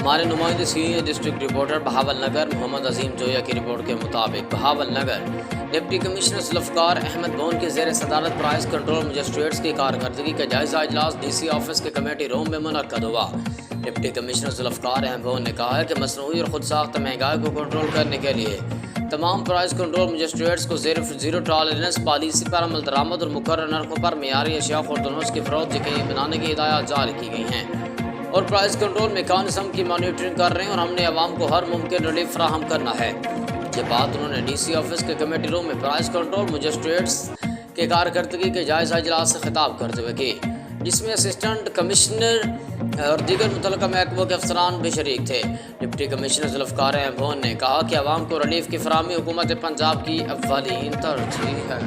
ہمارے نمائندے senior district reporter Bahawalnagar Muhammad Azeem Joya کی رپورٹ کے مطابق Bahawalnagar deputy commissioner Zulfiqar Ahmad Bhoon کے زیر صدارت پرائز کنٹرول مجسٹریٹس کی کارکردگی کا جائزہ اجلاس ڈی سی آفس کے کمیٹی روم میں منعقد ہوا۔ ڈپٹی کمشنر ذوالفقار احمد بون نے کہا ہے کہ مصنوعی اور خود ساختہ مہنگائی کو کنٹرول کرنے کے لیے تمام پرائز کنٹرول مجسٹریٹس کو زیرو ٹالرنس پالیسی پر عمل درآمد اور مقرر نرخوں پر معیاری اشیاء خوردنوش کی فروخت یقینی بنانے کی ہدایات جاری کی گئی ہیں اور پرائز کنٹرول میکانزم کی مانیٹرنگ کر رہے ہیں اور ہم نے عوام کو ہر ممکن ریلیف فراہم کرنا ہے۔ یہ بات انہوں نے ڈی سی آفس کے کمیٹی روم میں پرائز کنٹرول مجسٹریٹس کے کارکردگی کے جائزہ اجلاس سے خطاب کرتے ہوئے کی، جس میں اسسٹنٹ کمشنر اور دیگر متعلقہ محکموں کے افسران بھی شریک تھے۔ ڈپٹی کمشنر ذوالفقار احمد بون نے کہا کہ عوام کو ریلیف کی فراہمی حکومت پنجاب کی اولین ترجیح ہے۔